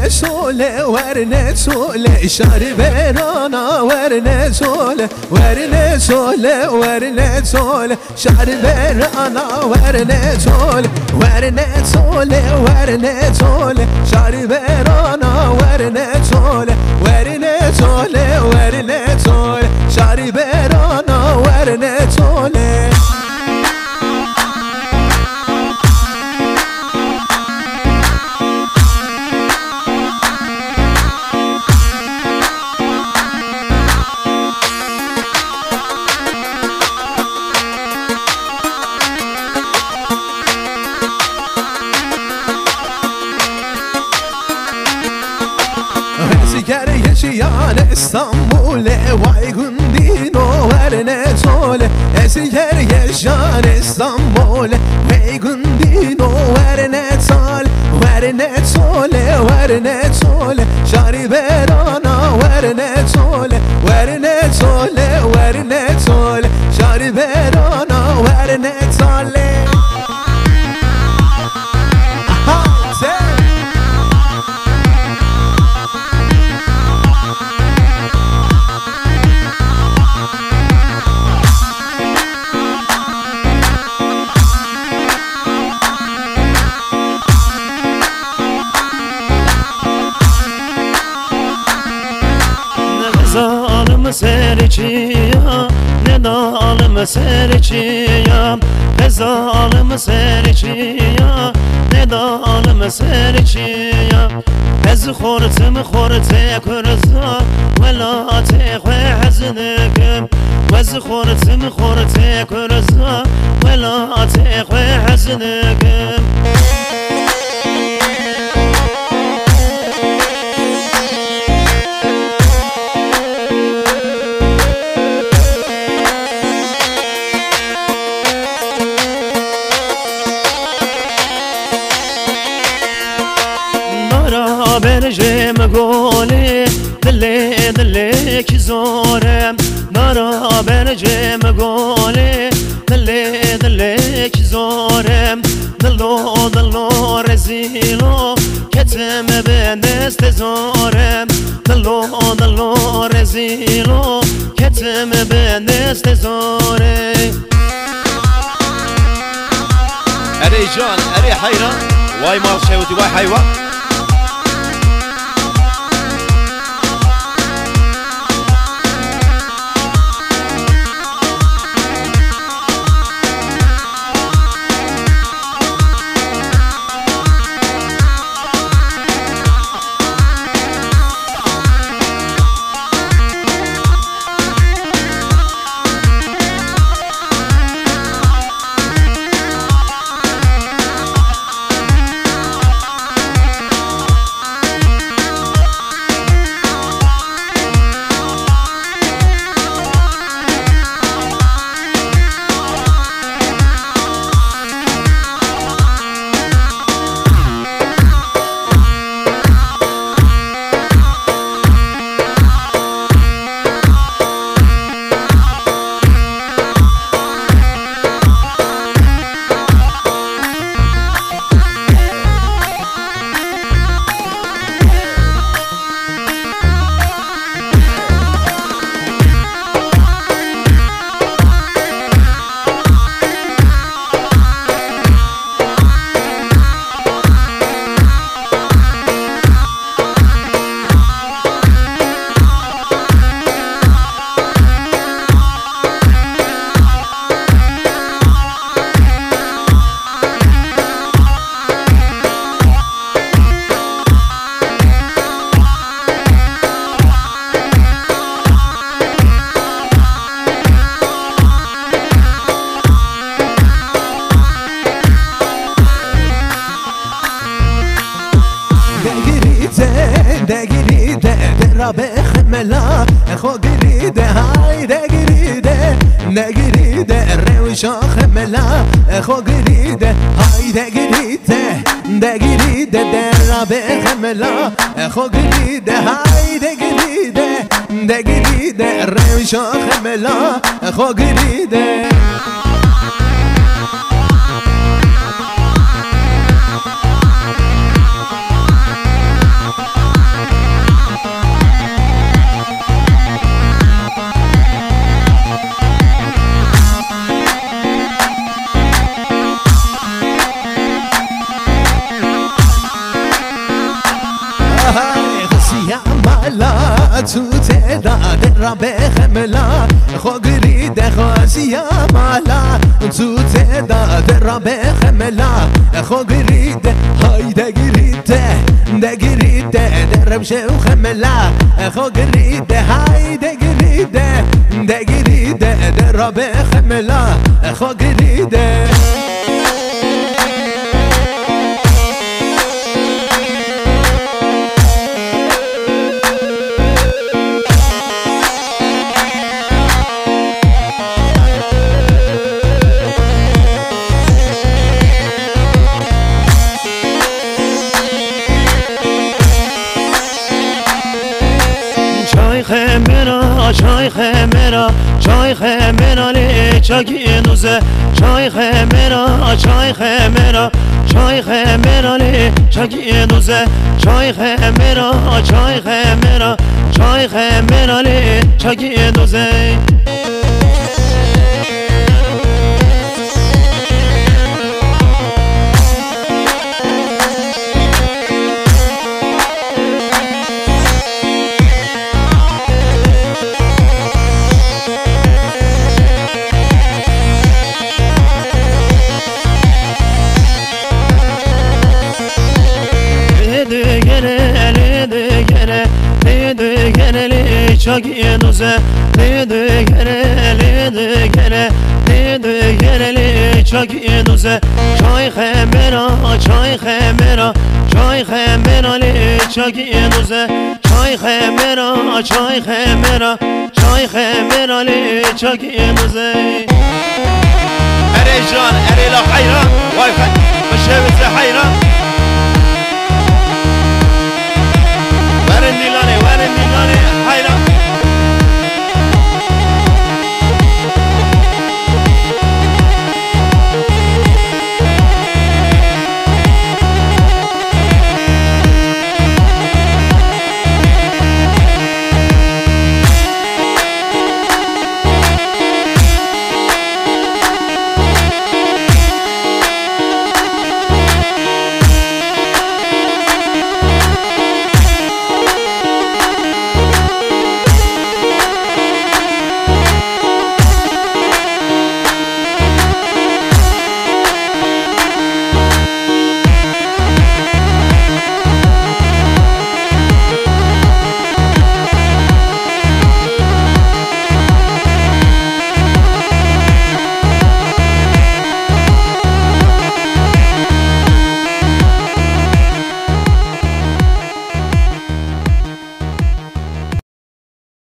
سوله ورنه سوله شربرانا ورنه سوله ورنه سوله ورنه سوله شربرانا ورنه سوله ورنه سوله ورنه سوله شربرانا ورنه سوله ورنه سوله ورنه سوله شربرانا ورنه سوله yaşayan İstanbul'e vay gündino verne sole Eskiler yaşayan İstanbul'e vay gündino verne sole Verne sole verne sole Şariberana verne sole Verne sole verne sole Şariberana verne sole Serçiya ne dalım serçiya ne zalım serçiya ne dalım serçiya ez xortım xorte kurza vela te haznekem ez xortım xorte kurza vela te haznekem برجم گولی دلی دلی کی زورم نارا برجم گولی دلی دلی کی زورم دلو دلو رزیلو کتم به دست زورم دلو دلو رزیلو کتم به دست زورم اری جان اری حیران وای مال شوتی وای حیوان بخملا خو گریده هایده گریده نگریده روشا خملا خو گریده هایده گریده نگریده در بخملا خو گریده هایده گریده نگریده روشا خملا خو گریده تو تعداد را بخملا خوگرید خواسیا مالا تو تعداد را بخملا خوگرید های دگرید درم شو خملا خوگرید های دگرید در را بخملا خوگرید چای خمرا لی چاکی نوزه چای خمرا لی چاکی نوزه چای خمرا لی چاکی نوزه چاکی نوزه لیده گره چاکی نوزه چای خمرا لی چاکی نوزه چای خمرا لی چاکی نوزه اره جان اره لا خیران وای خیران